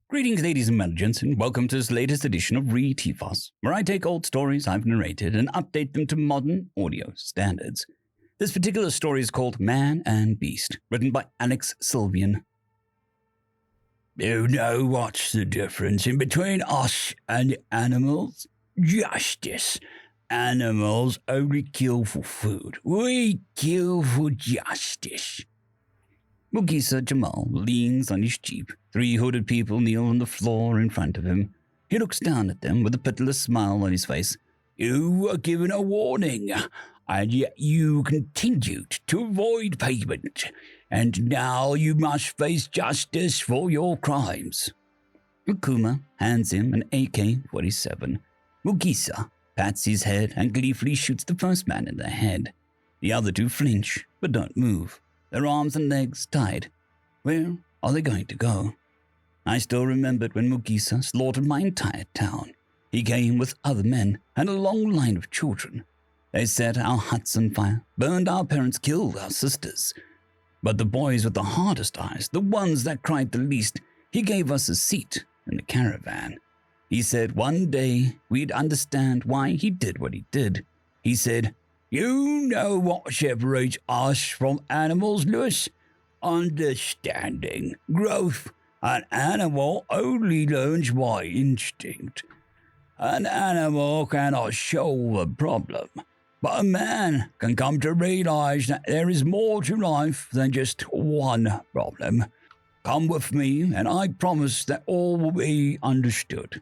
Greetings, ladies and gents, and welcome to this latest edition of RE064, where I take old stories I've narrated and update them to modern audio standards. This particular story is called Man and Beast, written by Alex Sylvian. You know what's the difference in between us and the animals? Justice. Animals only kill for food. We kill for justice. Mugisa Jamal leans on his jeep. 3 hooded people kneel on the floor in front of him. He looks down at them with a pitiless smile on his face. You were given a warning, and yet you continued to avoid payment, and now you must face justice for your crimes. Ukuma hands him an AK-47. Mugisa pats his head and gleefully shoots the first man in the head. The other 2 flinch, but don't move, their arms and legs tied. Where are they going to go? I still remembered when Mugisa slaughtered my entire town. He came with other men and a long line of children. They set our huts on fire, burned our parents, killed our sisters. But the boys with the hardest eyes, the ones that cried the least, he gave us a seat in the caravan. He said one day we'd understand why he did what he did. He said, "You know what separates us from animals, Lewis? Understanding. Growth. An animal only learns by instinct. An animal cannot solve a problem, but a man can come to realize that there is more to life than just one problem. Come with me, and I promise that all will be understood."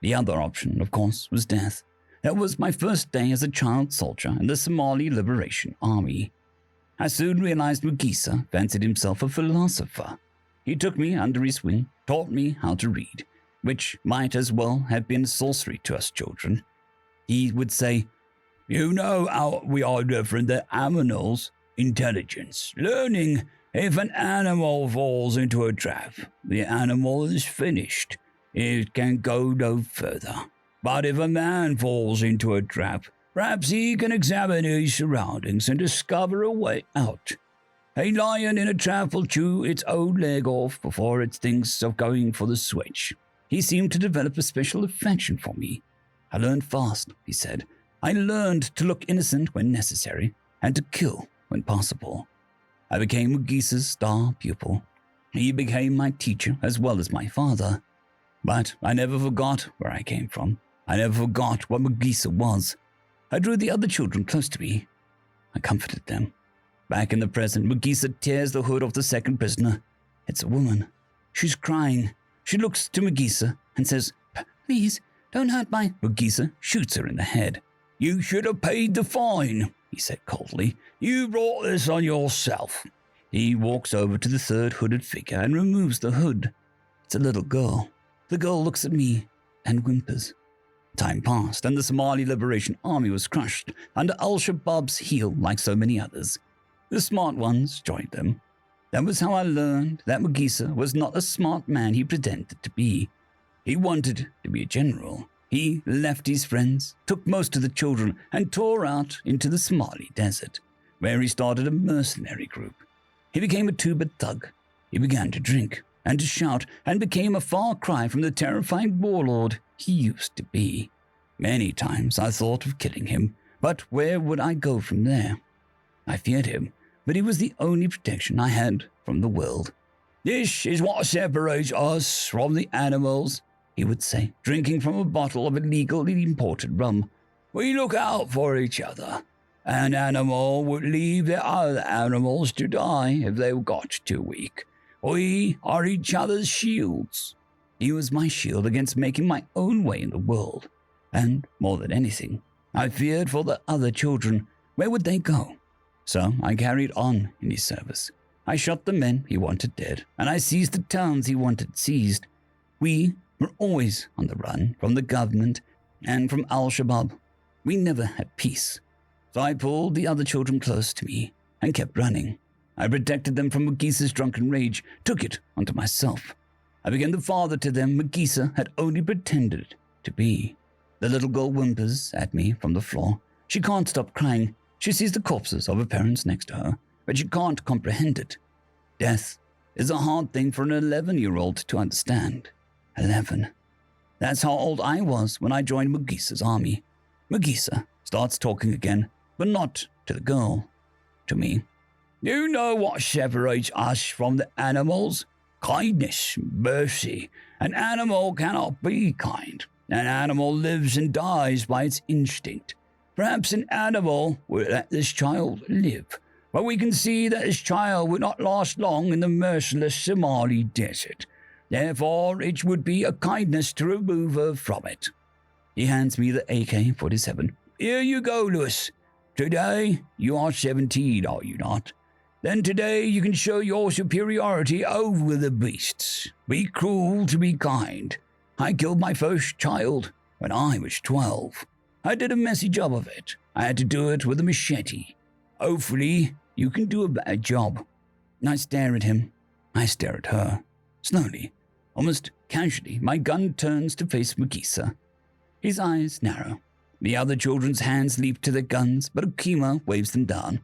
The other option, of course, was death. That was my first day as a child soldier in the Somali Liberation Army. I soon realized Mugisa fancied himself a philosopher. He took me under his wing, taught me how to read, which might as well have been sorcery to us children. He would say, "You know how we are different than animals. Intelligence. Learning. If an animal falls into a trap, the animal is finished. It can go no further. But if a man falls into a trap, perhaps he can examine his surroundings and discover a way out. A lion in a trap will chew its own leg off before it thinks of going for the switch." He seemed to develop a special affection for me. I learned fast, he said. I learned to look innocent when necessary and to kill when possible. I became Mugisa's star pupil. He became my teacher as well as my father. But I never forgot where I came from. I never forgot what Mugisa was. I drew the other children close to me. I comforted them. Back in the present, Mugisa tears the hood off the second prisoner. It's a woman. She's crying. She looks to Mugisa and says, "Please, don't hurt my—" Mugisa shoots her in the head. "You should have paid the fine," he said coldly. "You brought this on yourself." He walks over to the third hooded figure and removes the hood. It's a little girl. The girl looks at me and whimpers. Time passed, and the Somali Liberation Army was crushed under Al-Shabaab's heel like so many others. The smart ones joined them. That was how I learned that Mugisa was not a smart man he pretended to be. He wanted to be a general. He left his friends, took most of the children, and tore out into the Somali desert, where he started a mercenary group. He became a two-bit thug. He began to drink and to shout and became a far cry from the terrifying warlord he used to be. Many times I thought of killing him, but where would I go from there? I feared him, but he was the only protection I had from the world. "This is what separates us from the animals," he would say, drinking from a bottle of illegally imported rum. "We look out for each other. An animal would leave their other animals to die if they got too weak. We are each other's shields." He was my shield against making my own way in the world. And more than anything, I feared for the other children. Where would they go? So I carried on in his service. I shot the men he wanted dead, and I seized the towns he wanted seized. We were always on the run from the government and from Al-Shabaab. We never had peace. So I pulled the other children close to me and kept running. I protected them from Mugisa's drunken rage, took it onto myself. I became the father to them Mugisa had only pretended to be. The little girl whimpers at me from the floor. She can't stop crying. She sees the corpses of her parents next to her, but she can't comprehend it. Death is a hard thing for an 11-year-old to understand. 11. That's how old I was when I joined Mugisa's army. Mugisa starts talking again, but not to the girl, to me. You know what separates us from the animals? Kindness, mercy. An animal cannot be kind. An animal lives and dies by its instinct. Perhaps an animal will let this child live, but we can see that this child will not last long in the merciless Somali desert. Therefore, it would be a kindness to remove her from it. He hands me the AK-47. Here you go, Lewis. Today, you are 17, are you not? Then today you can show your superiority over the beasts. Be cruel to be kind. I killed my first child when I was 12. I did a messy job of it. I had to do it with a machete. Hopefully, you can do a better job. I stare at him. I stare at her. Slowly, almost casually, my gun turns to face Mugisa. His eyes narrow. The other children's hands leap to their guns, but Okuma waves them down.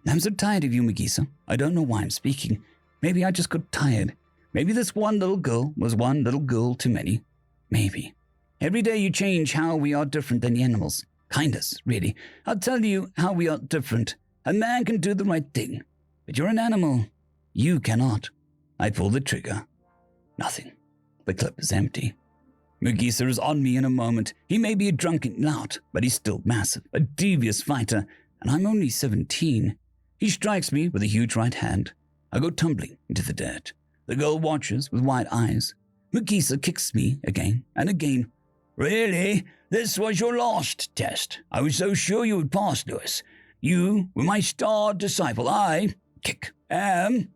I'm so tired of you, Mugisa. I don't know why I'm speaking. Maybe I just got tired. Maybe this one little girl was one little girl too many. Maybe. Every day you change how we are different than the animals. Kindness, really. I'll tell you how we are different. A man can do the right thing, but you're an animal. You cannot. I pull the trigger. Nothing. The clip is empty. Mugisa is on me in a moment. He may be a drunken lout, but he's still massive, a devious fighter, and I'm only 17. He strikes me with a huge right hand. I go tumbling into the dirt. The girl watches with wide eyes. Mugisa kicks me again and again. Really? This was your last test. I was so sure you would pass, Lewis. You were my star disciple. I kick,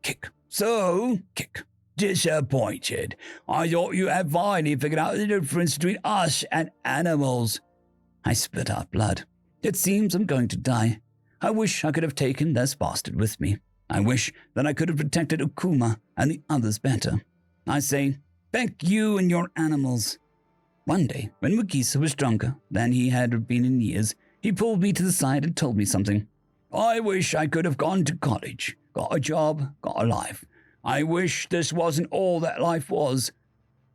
kick, so kick. Disappointed. I thought you had finally figured out the difference between us and animals. I spit out blood. It seems I'm going to die. I wish I could have taken this bastard with me. I wish that I could have protected Okuma and the others better. I say, thank you and your animals. One day, when Mugisa was drunker than he had been in years, he pulled me to the side and told me something. I wish I could have gone to college, got a job, got a life. I wish this wasn't all that life was.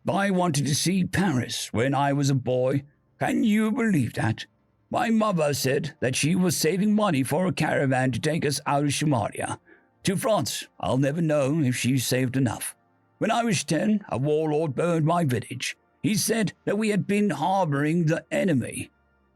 I wanted to see Paris when I was a boy. Can you believe that? My mother said that she was saving money for a caravan to take us out of Somalia. To France, I'll never know if she saved enough. When I was 10, a warlord burned my village. He said that we had been harboring the enemy.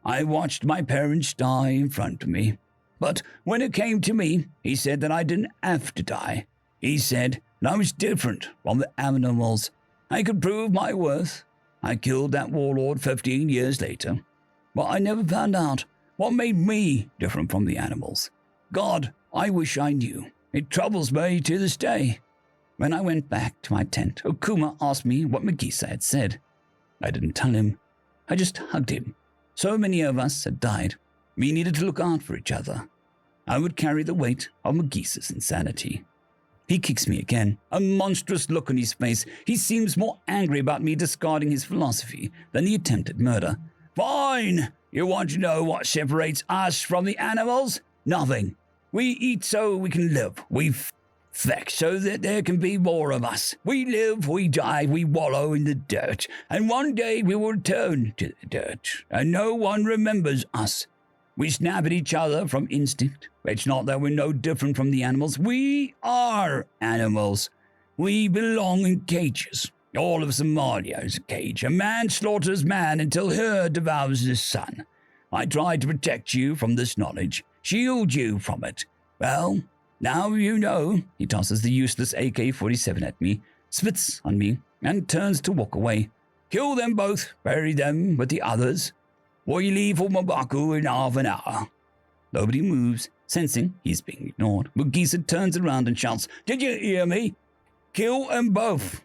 I watched my parents die in front of me. But when it came to me, he said that I didn't have to die. He said that I was different from the animals. I could prove my worth. I killed that warlord 15 years later. But I never found out what made me different from the animals. God, I wish I knew. It troubles me to this day. When I went back to my tent, Okuma asked me what Mugisa had said. I didn't tell him. I just hugged him. So many of us had died. We needed to look out for each other. I would carry the weight of Mugisa's insanity. He kicks me again, a monstrous look on his face. He seems more angry about me discarding his philosophy than the attempted murder. Fine! You want to know what separates us from the animals? Nothing. We eat so we can live. We feck so that there can be more of us. We live, we die, we wallow in the dirt. And one day we will return to the dirt. And no one remembers us. We snap at each other from instinct. It's not that we're no different from the animals. We are animals. We belong in cages. All of Somalia is a cage. A man slaughters man until herd devours his son. I tried to protect you from this knowledge, shield you from it. Well, now you know. He tosses the useless AK-47 at me, spits on me, and turns to walk away. Kill them both, bury them with the others. We leave for Mabaku in half an hour. Nobody moves, sensing he's being ignored. Mugisa turns around and shouts, Did you hear me? Kill them both.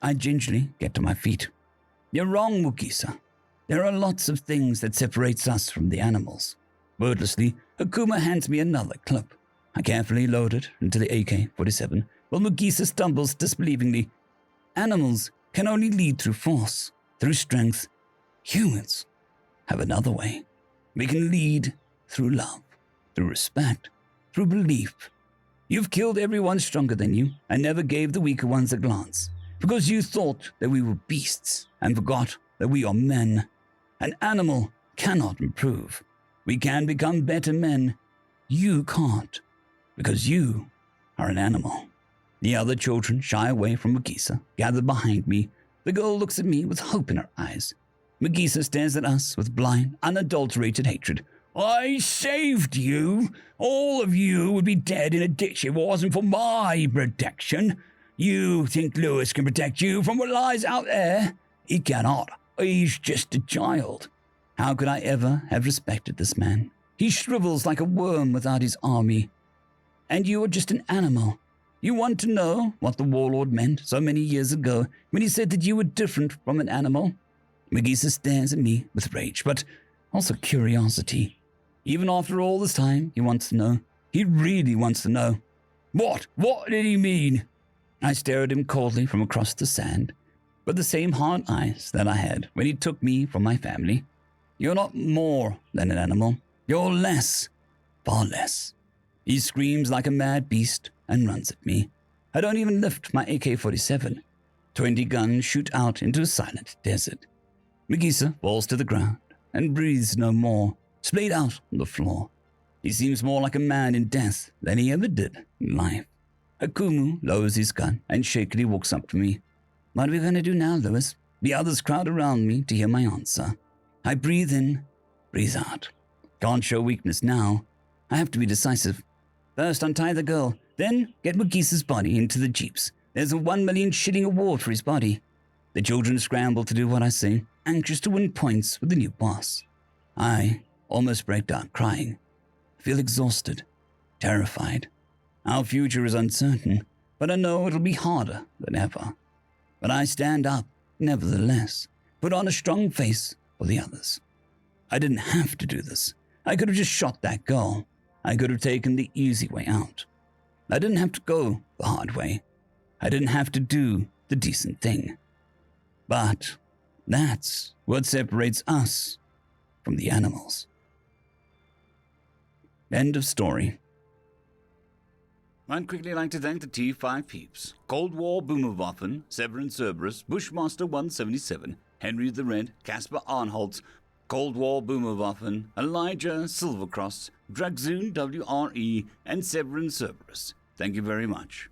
I gingerly get to my feet. You're wrong, Mugisa. There are lots of things that separates us from the animals. Wordlessly, Okuma hands me another clip. I carefully load it into the AK-47, while Mugisa stumbles disbelievingly. Animals can only lead through force, through strength. Humans have another way. We can lead through love, through respect, through belief. You've killed everyone stronger than you and never gave the weaker ones a glance. Because you thought that we were beasts and forgot that we are men. An animal cannot improve. We can become better men. You can't, because you are an animal. The other children shy away from Magisa, gather behind me. The girl looks at me with hope in her eyes. Magisa stares at us with blind, unadulterated hatred. I saved you. All of you would be dead in a ditch if it wasn't for my protection. You think Lewis can protect you from what lies out there? He cannot. He's just a child. How could I ever have respected this man? He shrivels like a worm without his army. And you are just an animal. You want to know what the warlord meant so many years ago when he said that you were different from an animal? Magisa stares at me with rage, but also curiosity. Even after all this time, he wants to know. He really wants to know. What? What did he mean? I stare at him coldly from across the sand, with the same hard eyes that I had when he took me from my family. You're not more than an animal. You're less, far less. He screams like a mad beast and runs at me. I don't even lift my AK-47. 20 guns shoot out into a silent desert. Magisa falls to the ground and breathes no more, splayed out on the floor. He seems more like a man in death than he ever did in life. Akumu lowers his gun and shakily walks up to me. What are we going to do now, Lewis? The others crowd around me to hear my answer. I breathe in, breathe out. Can't show weakness now. I have to be decisive. First, untie the girl, then get Magisa's body into the jeeps. There's a 1 million shilling award for his body. The children scramble to do what I say, anxious to win points with the new boss. I almost break down crying. I feel exhausted, terrified. Our future is uncertain, but I know it'll be harder than ever. But I stand up, nevertheless, put on a strong face for the others. I didn't have to do this. I could have just shot that girl. I could have taken the easy way out. I didn't have to go the hard way. I didn't have to do the decent thing. But that's what separates us from the animals. End of story. I'd quickly like to thank the T5 peeps: Cold War Boomerwaffen, Severin Cerberus, Bushmaster 177, Henry the Red, Caspar Arnholtz, Cold War Boomerwaffen, Elijah Silvercross, Dragzoon WRE, and Severin Cerberus. Thank you very much.